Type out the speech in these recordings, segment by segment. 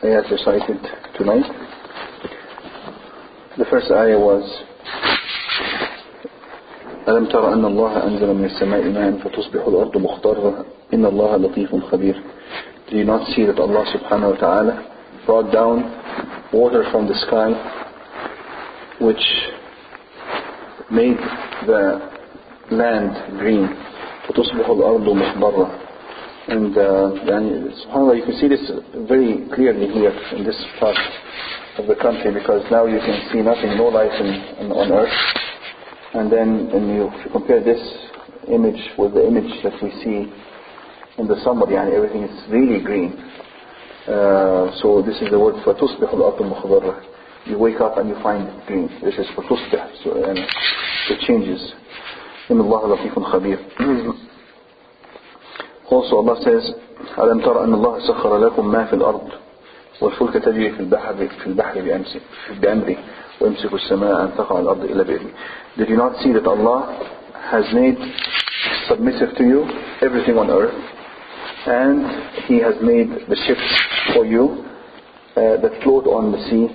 Ayat recited tonight. The first ayah was ألم تر أن الله أنزل من السماء ماء فتصبح الأرض مخضرة إن الله لطيف خبير. Do you not see that Allah subhanahu wa ta'ala brought down water from the sky which made the land green? فتصبح الأرض مخضرة. And subhanAllah, you can see this very clearly here in this part of the country, because now you can see nothing, no life on earth. And then if you compare this image with the image that we see in the summer, everything is really green. So this is the word فَتُصْبِحُ الْأَرْضُ مُخْضَرَّةً. You wake up and you find it green. This is فَتُصْبِح. So it changes. إِنَّ اللَّهَ لَطِيفٌ خَبِيرٌ. Also Allah says أَلَمْ تَرَ أَنَّ اللَّهَ سَخَّرَ لَكُم مَا فِي الْأَرْضِ وَالْفُلْكَ تَجْرِي فِي الْبَحْرِ بِأَمْرِهِ وَيُمْسِكُ السَّمَاءَ أَنْ تَقَعَ عَلَى الْأَرْضِ إِلَّا بِإِذْنِهِ. Did you not see that Allah has made submissive to you everything on earth, and He has made the ships for you that float on the sea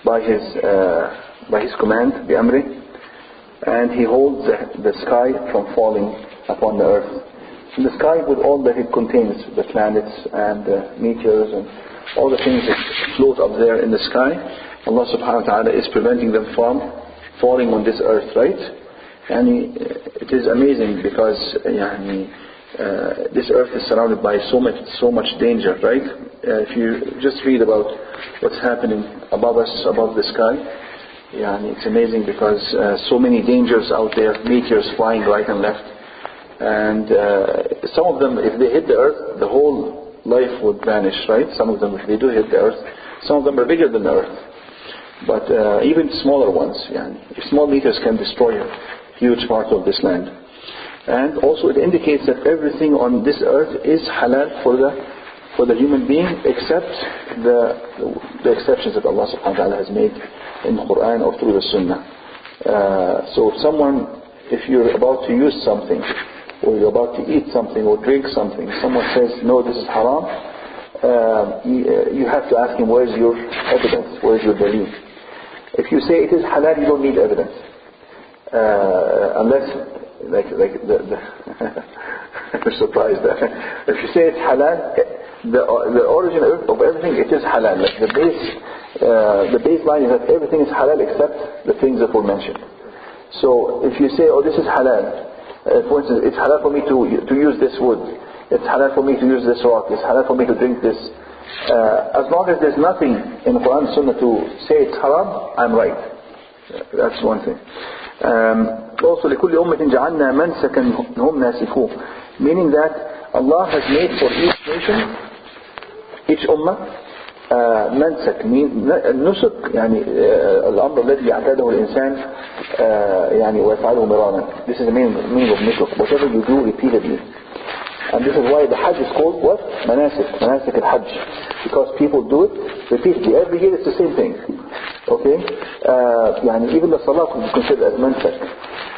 by His command, بِأَمْرِهِ, and He holds the sky from falling upon the earth. In the sky with all that it contains, the planets and the meteors and all the things that float up there in the sky, Allah subhanahu wa ta'ala is preventing them from falling on this earth, right? And it is amazing because this earth is surrounded by so much danger, right? If you just read about what's happening above us, above the sky, it's amazing because so many dangers out there, meteors flying right and left. And some of them, if they hit the earth, the whole life would vanish, right? Some of them, if they do hit the earth, some of them are bigger than the earth. But even smaller ones, small meteors can destroy a huge part of this land. And also it indicates that everything on this earth is halal for the human being, except the exceptions that Allah subhanahu wa ta'ala has made in the Quran or through the Sunnah. So if you're about to use something, or you're about to eat something or drink something, someone says, no, this is haram, you have to ask him, where's your evidence, where's your belief? If you say it is halal, you don't need evidence. Unless, I'm surprised that if you say it's halal, the origin of everything, it is halal. Like the baseline is that everything is halal except the things that were mentioned. So if you say, oh, this is halal, for instance, it's halal for me to use this wood, it's halal for me to use this rock, it's halal for me to drink this. As long as there's nothing in the Quran and Sunnah to say it's haram, I'm right. That's one thing. Also, لِكُلِّ أُمَّةٍ جَعَلْنَا مَنْسَكًا هُمْ نَاسِكُوهُ, meaning that Allah has made for each nation, each ummah, منسك, نسك, الأمر الذي يعتاده الإنسان ويفعله مرارا. This is the meaning of nusuk, whatever you do repeatedly. And this is why the Hajj is called what? Manasik al-Hajj. Because people do it repeatedly. Every year it's the same thing. Okay? Even the Salah is considered as mansak.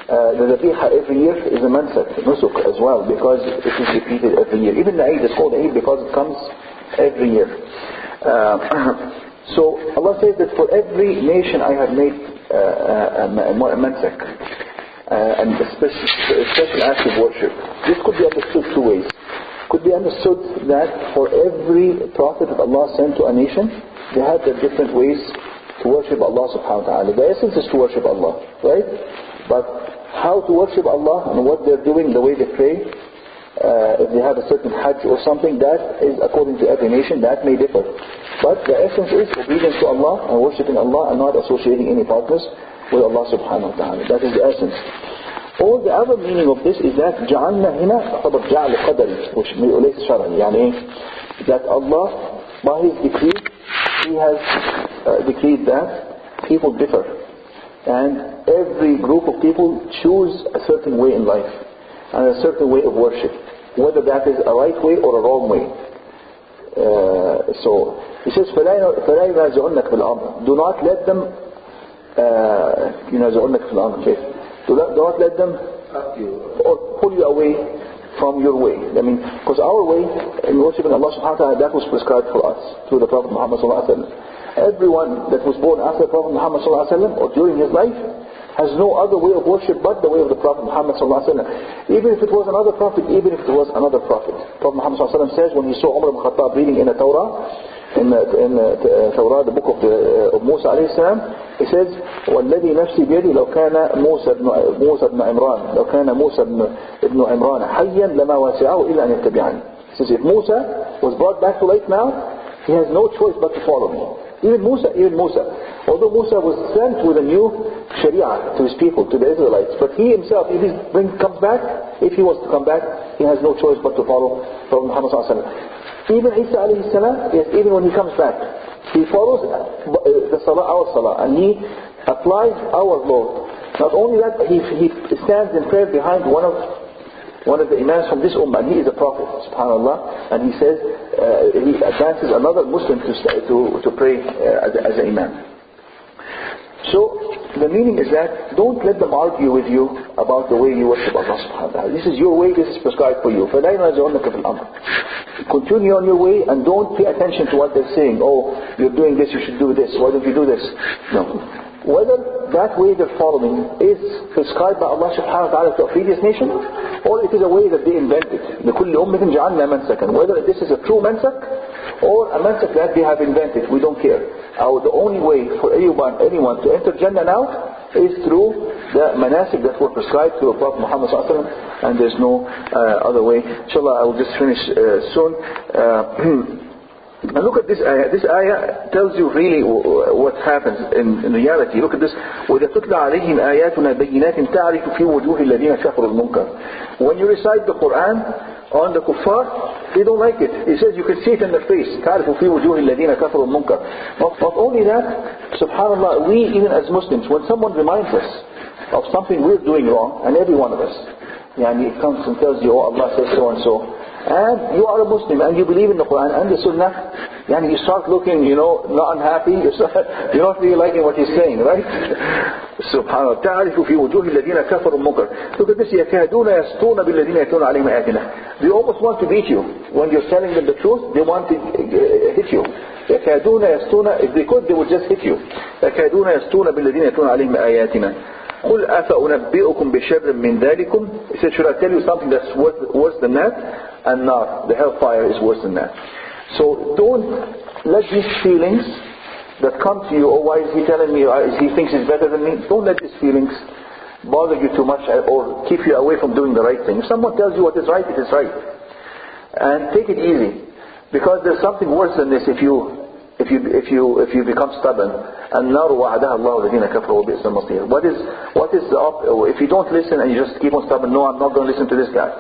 The Zabiha every year is a mansak, nusuk as well, because it is repeated every year. Even the Eid is called Eid because it comes every year. So Allah says that for every nation I have made a mansak. And a special act of worship. This could be understood two ways. Could be understood that for every prophet that Allah sent to a nation, they had their different ways to worship Allah subhanahu wa ta'ala. The essence is to worship Allah, right? But how to worship Allah and what they're doing, the way they pray, if they have a certain hajj or something, that is according to every nation, that may differ. But the essence is obedience to Allah and worshipping Allah and not associating any partners with Allah subhanahu wa ta'ala. That is the essence. All the other meaning of this is that جعلنا هنا خبر جعل قدري وليس شرعي. That Allah by His decree, He has decreed that people differ, and every group of people choose a certain way in life and a certain way of worship, whether that is a right way or a wrong way. So He says فلا ينازعنك في الأمر. Do not let them do not let them or pull you away from your way. I mean, because our way in worshiping Allah subhanahu wa ta'ala, that was prescribed for us through the Prophet Muhammad sallallahu alaihi wasallam. Everyone that was born after the Prophet Muhammad sallallahu alaihi wasallam or during his life has no other way of worship but the way of the Prophet Muhammad sallallahu alaihi wasallam. Even if it was another prophet, Prophet Muhammad sallallahu alaihi wasallam says when he saw Umar ibn Khattab reading in the Torah, in Torah, the book of Musa alayhi salam, he says, وَالَّذِي نَفْسِي بِيَدِي لَوْ كَانَ موسى بن عمران لو كان موسى بن عمران حيا لما واسعه إلا أن يتبعني. He says, if Musa was brought back to life now, he has no choice but to follow me. Even Musa. Although Musa was sent with a new Sharia to his people, to the Israelites, but he himself, if he comes back, if he was to come back, he has no choice but to follow Prophet Muhammad sallallahu alaihi wasallam. Even Isa alayhi salam, yes, even when he comes back, he follows the salah, our salah, and he applies our law. Not only that, he stands in prayer behind one of the imams from this ummah, and he is a prophet, subhanallah, and he says, he advances another Muslim to pray as an imam. So, the meaning is that don't let them argue with you about the way you worship Allah subhanahu wa ta'ala. This is your way, this is prescribed for you. فَلَا يُنَازِعُنَّكَ فِي الْأَمْرِ. Continue on your way and don't pay attention to what they're saying. Oh, you're doing this, you should do this. Why don't you do this? No. Whether that way they're following is prescribed by Allah subhanahu wa ta'ala to a previous nation, or it is a way that they invented. لِكُلِّ أُمَّةٍ جَعَلْنَا مَنْسَكًا. Whether this is a true mansak or a mansak that they have invented, we don't care. The only way for anyone to enter Jannah now is through the manasik that were prescribed through the Prophet Muhammad sallallahu alaihi wasallam, and there's no other way. Inshallah, I will just finish soon. And look at this ayah. This ayah tells you really what happens in reality. Look at this. وَإِذَا تُتْلَى عَلَيْهِمْ آيَاتُنَا بَيِّنَاتٍ تَعْرِفُ فِي وُجُوهِ الَّذِينَ كَفَرُوا الْمُنكَرَ. When you recite the Quran on the kuffar, they don't like it. He says you can see it in their face. تَعْرِفُ فِي وُجُوهِ الَّذِينَ كَفَرُوا الْمُنكَرَ. Not only that, subhanallah, we even as Muslims, when someone reminds us of something we're doing wrong, and every one of us, he comes and tells you, oh, Allah says so and so, and you are a Muslim and you believe in the Quran and the Sunnah, you start looking, not unhappy, you're not really liking what he's saying, right? Subhanallah. تعرف في وجوه الذين كفروا المنكر. Look at this. يكادون يسطون بالذين يتلون عليهم آياتنا. They almost want to beat you. When you're telling them the truth, they want to hit you. يكادون يسطون, if they could, they would just hit you. يكادون يسطون بالذين يتلون عليهم آياتنا. قل أفأنبئكم بشر من ذلكم. He said, should I tell you something that's worse than that? And not. The hellfire is worse than that. So don't let these feelings that come to you, oh, why is he telling me, he thinks he's better than me? Don't let these feelings bother you too much or keep you away from doing the right thing. If someone tells you what is right, it is right. And take it easy. Because there's something worse than this if you become stubborn. النار وعدها الله الذين كفروا وبئس المصير. What is if you don't listen and you just keep on stubborn, no, I'm not going to listen to this guy.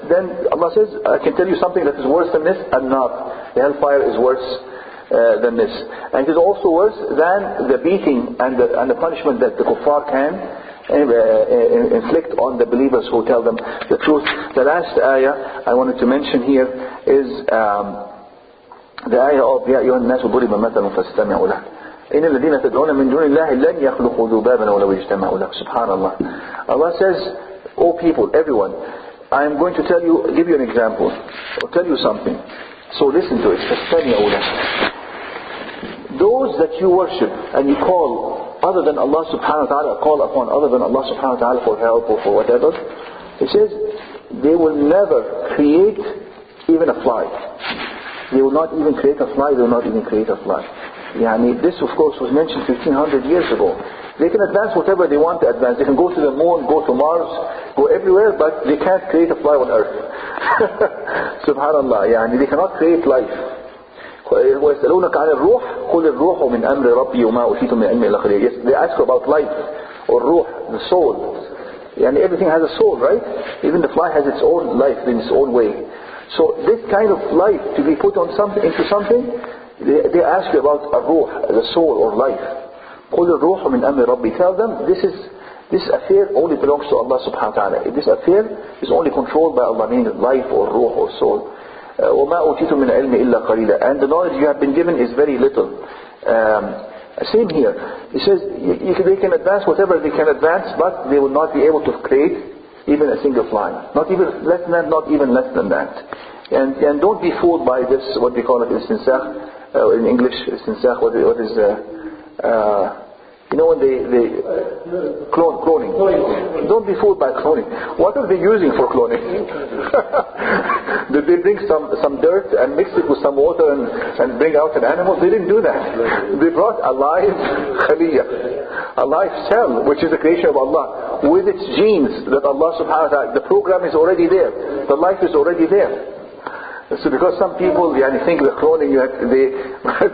Then Allah says, I can tell you something that is worse than this, النار. The hellfire is worse than this. And it is also worse than the beating and the punishment that the kuffar can inflict on the believers who tell them the truth. The last ayah I wanted to mention here is the ayah of يا أيها الناس ضرب مثل فاستمعوا له إن الذين تدعون من دون الله لن يخلقوا ذبابا ولو اجتمعوا له. Subhanallah. Allah says, O people, everyone, I am going to give you an example or tell you something. So listen to it. فاستمعوا له. Those that you worship and you call other than Allah subhanahu wa ta'ala, call upon other than Allah subhanahu wa ta'ala for help or for whatever, it says they will never create even a fly. They will not even create a fly. They will not even create a fly. This of course was mentioned 1500 years ago. They can advance whatever they want to advance. They can go to the moon, go to Mars, go everywhere, but they can't create a fly on earth. Subhanallah. They cannot create life. وَيَسْأَلُونَكَ عَنِ الرُّوحِ قُلِ الرُّوحُ مِنْ أَمْرِ رَبِّي وَمَا أُوتِيتُم مِنْ عِلْمٍ إِلَّا قَلِيلًا. Yes, they ask about life or ruh, the soul. Everything has a soul, right? Even the fly has its own life in its own way. So this kind of life to be put on into something, they ask you about a ruh, the soul or life. قُلِ الرُّوحُ مِنْ أَمْرِ رَبِّي. Tell them this affair only belongs to Allah subhanahu wa ta'ala. This affair is only controlled by Allah, meaning life or ruh or soul. وَمَا أُوتِيتُم مِنْ عِلْمٍ إِلَّا قَلِيلًا. And the knowledge you have been given is very little. Same here. He says they can advance whatever they can advance, but they will not be able to create even a single fly. Not even less than that, not even less than that. And don't be fooled by this, what we call it, istinsakh, in English, istinsakh, what is you know when they cloning. Don't be fooled by cloning. What are they using for cloning? Did they bring some dirt and mix it with some water and bring out an animal? They didn't do that. They brought a live khaliya, a live cell, which is the creation of Allah, with its genes that Allah subhanahu wa ta'ala, the program is already there. The life is already there. So because some people think the cloning, they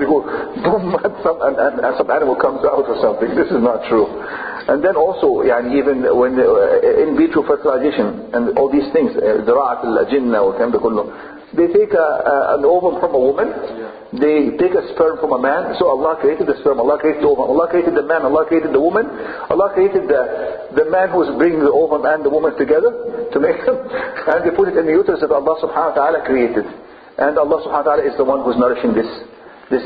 go boom, and some animal comes out or something. This is not true. And then also, even when in vitro fertilization and all these things, زراعة الأجنة والكلام ده كله, they take an ovum from a woman, they take a sperm from a man. So Allah created the sperm, Allah created the ovum, Allah created the man, Allah created the woman, Allah created the man who's bringing the ovum and the woman together to make them, and they put it in the uterus that Allah subhanahu wa ta'ala created. And Allah subhanahu wa ta'ala is the one who's nourishing this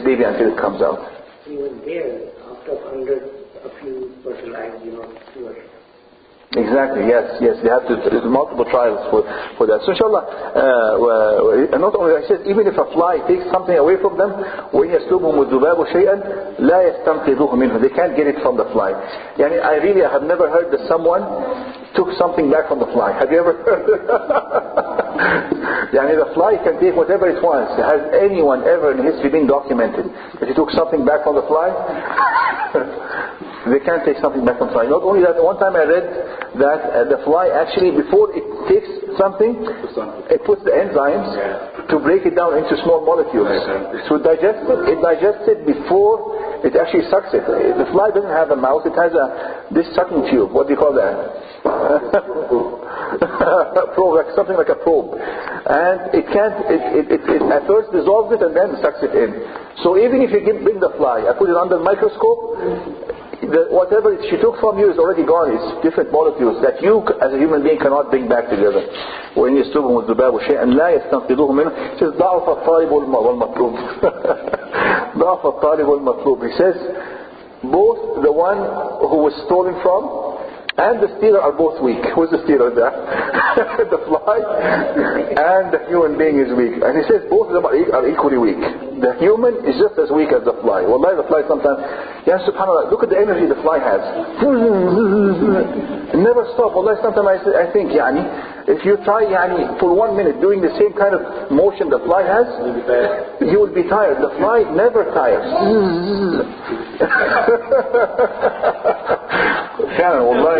baby until it comes out. Even there, after 100, a few fertilized, fewer. Exactly, yes. They have to, there's multiple trials for that. So inshallah, and not only I said, even if a fly takes something away from them, وَإِنْ يَسْلُبْهُمُ الذُّبَابُ شَيْئًا لَا يَسْتَنْقِذُهُ مِنْهُ, they can't get it from the fly. I have never heard that someone took something back from the fly. Have you ever heard that? The fly can take whatever it wants. Has anyone ever in history been documented that he took something back from the fly? They can't take something back from fly. Not only that, one time I read that the fly actually, before it takes something, it puts the enzymes to break it down into small molecules. So it digests it before it actually sucks it. The fly doesn't have a mouth, it has this sucking tube. What do you call that? Probe, like something like a probe. And it at first dissolves it and then sucks it in. So even if you bring the fly, I put it under the microscope, whatever she took from you is already gone. It's different molecules that you as a human being cannot bring back together. وَإِنْ يَسْلُبْهُمُ الذُّبَابُ شَيْئًا لَا يَسْتَنْقِذُوهُ مِنْهُ. It says ضَعْفَ الطَّالِبُ وَالْمَطْلُوبُ. ضَعْفَ الطَّالِبُ وَالْمَطْلُوبُ. He says both the one who was stolen from and the stealer are both weak. Who's the stealer there? The fly and the human being is weak. And he says both of them are equally weak. The human is just as weak as the fly. Wallahi, the fly sometimes, subhanAllah, look at the energy the fly has. It never stops. Wallahi, sometimes I think, if you try, for 1 minute doing the same kind of motion the fly has, you will be tired. The fly never tires. فعلا والله